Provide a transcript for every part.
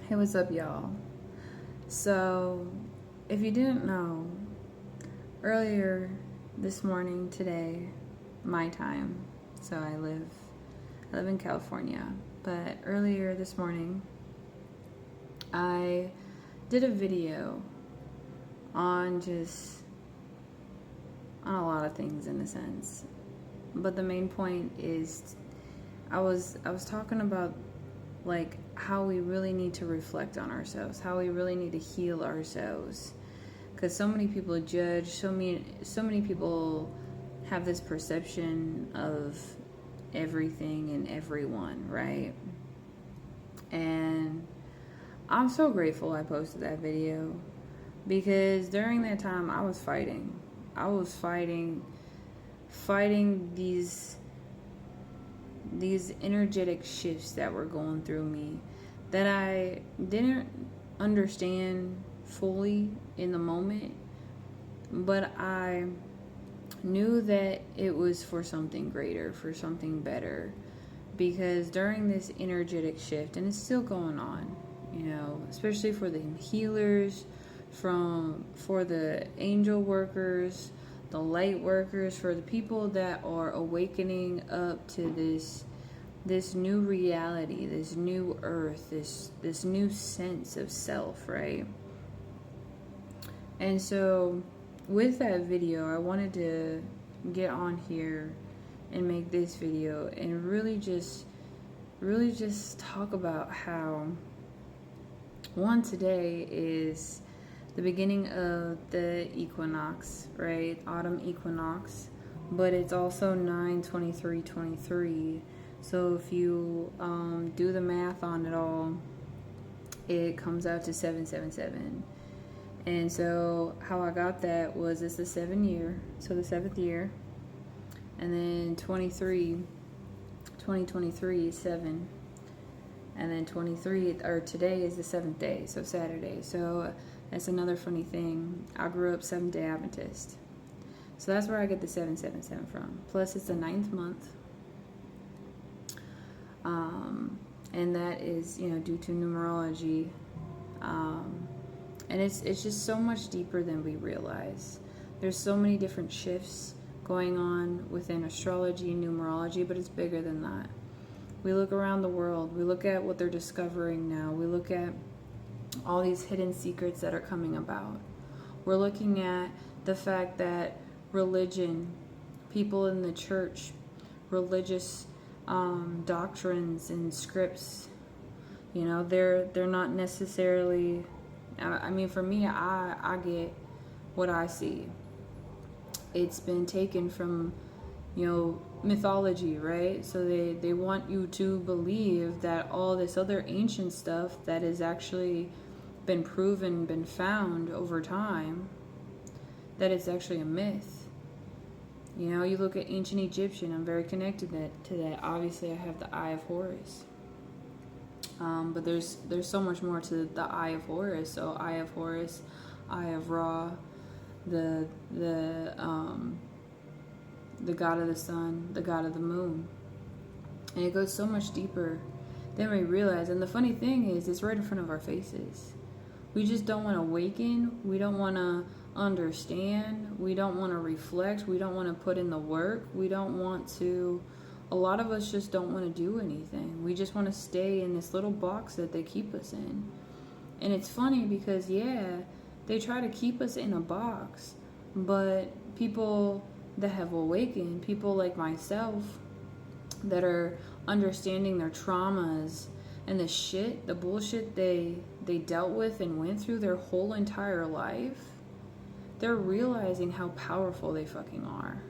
Hey, what's up, y'all? So, if you didn't know, earlier this morning, today, my time, so I live in California, but earlier this morning, I did a video on on a lot of things in a sense, but the main point is I was talking about like how we really need to reflect on ourselves, how we really need to heal ourselves, because so many people judge, so many people have this perception of everything and everyone, right? And I'm so grateful I posted that video, because during that time I was fighting. I was fighting these energetic shifts that were going through me that I didn't understand fully in the moment, but I knew that it was for something greater, for something better. Because during this energetic shift, and it's still going on, especially for the healers, for the angel workers, the light workers, for the people that are awakening up to this new reality, this new earth, this new sense of self, right? And so with that video, I wanted to get on here and make this video and really just talk about how today is the beginning of the equinox, right? Autumn equinox, but it's also 9/23/23. So if you do the math on it all, it comes out to 777. And so how I got that was it's the 7th year, and then 2023 is 7, and then 23, or today is the 7th day, so Saturday. So that's another funny thing. I grew up Seventh Day Adventist, so that's where I get the 777 from. Plus it's the 9th month, and that is due to numerology. And it's just so much deeper than we realize. There's so many different shifts going on within astrology and numerology, but it's bigger than that. We look around the world, we look at what they're discovering now, we look at all these hidden secrets that are coming about. We're looking at the fact that religion, people in the church, religious doctrines and scripts, they're not necessarily, I mean, for me, I get what I see. It's been taken from, mythology, right? So they want you to believe that all this other ancient stuff that has actually been proven, been found over time, that it's actually a myth. You look at ancient Egyptian, I'm very connected to that. Obviously, I have the Eye of Horus. But there's so much more to the Eye of Horus. So Eye of Horus, Eye of Ra, the god of the sun, the god of the moon, and it goes so much deeper than we realize. And the funny thing is, it's right in front of our faces. We just don't want to awaken. We don't want to understand. We don't want to reflect. We don't want to put in the work. We don't want to. A lot of us just don't want to do anything. We just want to stay in this little box that they keep us in. And it's funny because, they try to keep us in a box. But people that have awakened, people like myself, that are understanding their traumas and the bullshit they dealt with and went through their whole entire life, they're realizing how powerful they fucking are.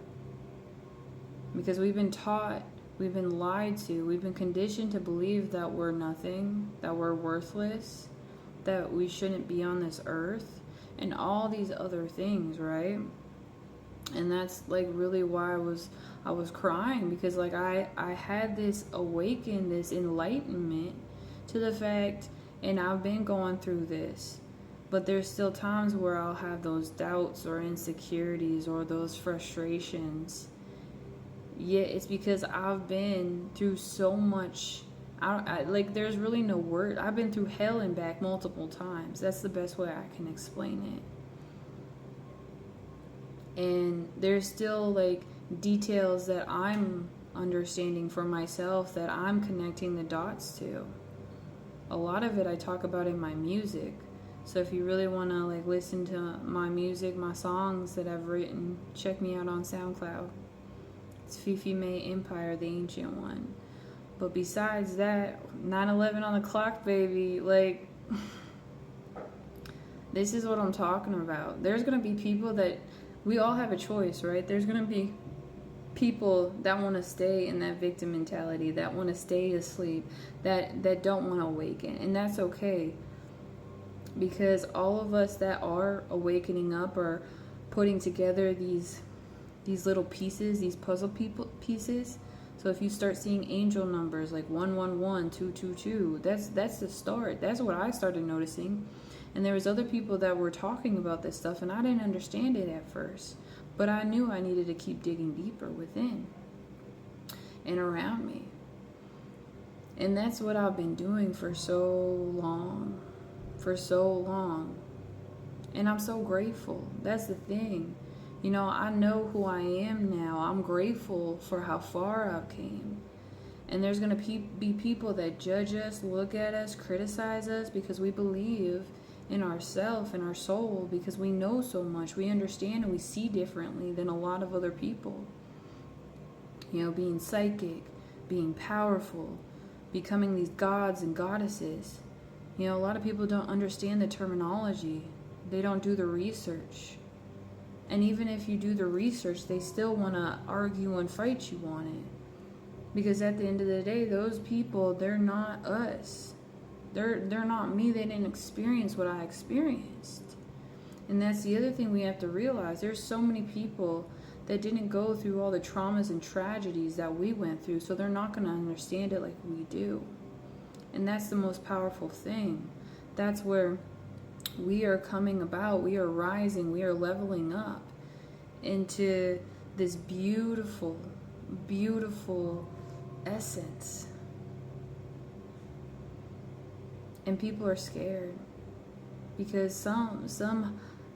Because we've been taught, we've been lied to, we've been conditioned to believe that we're nothing, that we're worthless, that we shouldn't be on this earth, and all these other things, right? And that's like really why I was crying, because like I had this awaken, this enlightenment to the fact, and I've been going through this, but there's still times where I'll have those doubts or insecurities or those frustrations. Yeah, it's because I've been through so much. Like, there's really no word. I've been through hell and back multiple times. That's the best way I can explain it. And there's still like details that I'm understanding for myself, that I'm connecting the dots to. A lot of it I talk about in my music. So if you really want to like listen to my music, my songs that I've written, check me out on SoundCloud. It's Fifi May Empire, the Ancient One. But besides that, 9/11 on the clock, baby. Like, this is what I'm talking about. There's going to be people that, we all have a choice, right? There's going to be people that want to stay in that victim mentality, that want to stay asleep, that don't want to awaken. And that's okay. Because all of us that are awakening up are putting together these little pieces, these puzzle pieces. So if you start seeing angel numbers like 111, 222, that's the start. That's what I started noticing. And there was other people that were talking about this stuff, and I didn't understand it at first. But I knew I needed to keep digging deeper within and around me. And that's what I've been doing for so long. And I'm so grateful. That's the thing. You know, I know who I am now. I'm grateful for how far I've came. And there's going to be people that judge us, look at us, criticize us because we believe in ourselves and our soul, because we know so much. We understand and we see differently than a lot of other people. You know, being psychic, being powerful, becoming these gods and goddesses. You know, a lot of people don't understand the terminology. They don't do the research. And even if you do the research, they still want to argue and fight you on it. Because at the end of the day, those people, they're not us. They're not me. They didn't experience what I experienced. And that's the other thing we have to realize. There's so many people that didn't go through all the traumas and tragedies that we went through, so they're not going to understand it like we do. And that's the most powerful thing. That's where we are coming about. We are rising. We are leveling up into this beautiful, beautiful essence. And people are scared because some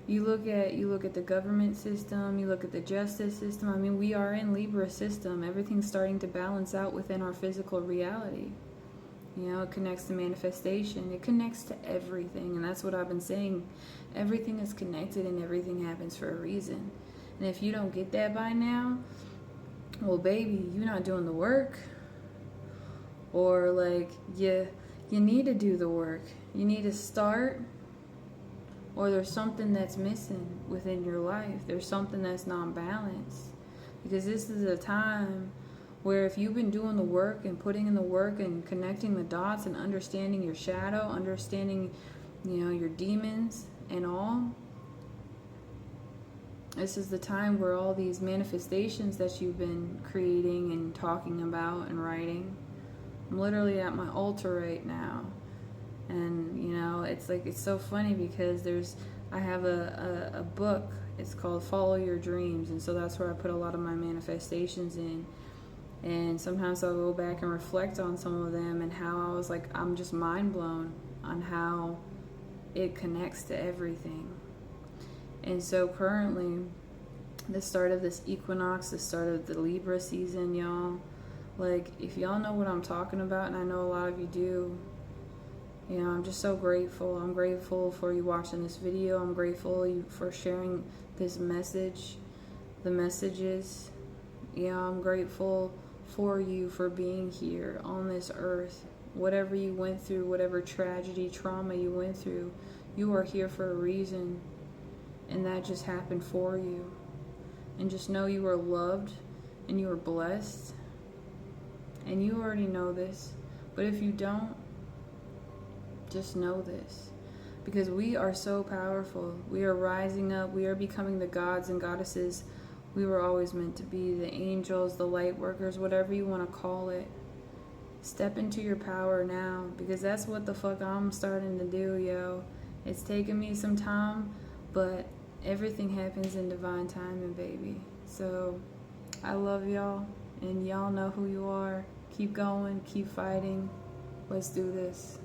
you look at the government system, you look at the justice system. I mean, we are in Libra system. Everything's starting to balance out within our physical reality. You know, it connects to manifestation. It connects to everything. And that's what I've been saying. Everything is connected and everything happens for a reason. And if you don't get that by now, well, baby, you're not doing the work. Or like, you need to do the work. You need to start. Or there's something that's missing within your life. There's something that's not balanced. Because this is a time where if you've been doing the work and putting in the work and connecting the dots and understanding your shadow, understanding, you know, your demons and all, this is the time where all these manifestations that you've been creating and talking about and writing. I'm literally at my altar right now. And, you know, it's like, it's so funny because I have a book. It's called Follow Your Dreams. And so that's where I put a lot of my manifestations in. And sometimes I'll go back and reflect on some of them and how I was like, I'm just mind blown on how it connects to everything. And so currently, the start of this equinox, the start of the Libra season, y'all, like, if y'all know what I'm talking about, and I know a lot of you do, you know, I'm just so grateful. I'm grateful for you watching this video. I'm grateful for sharing this message, the messages. You know, I'm grateful for you for being here on this earth. Whatever you went through, whatever tragedy, trauma you went through, you are here for a reason. And that just happened for you. And just know you are loved and you are blessed. And you already know this. But if you don't, just know this. Because we are so powerful. We are rising up. We are becoming the gods and goddesses we were always meant to be. The angels, the light workers, whatever you want to call it. Step into your power now. Because that's what the fuck I'm starting to do, yo. It's taken me some time, but everything happens in divine timing, baby. So, I love y'all. And y'all know who you are. Keep going. Keep fighting. Let's do this.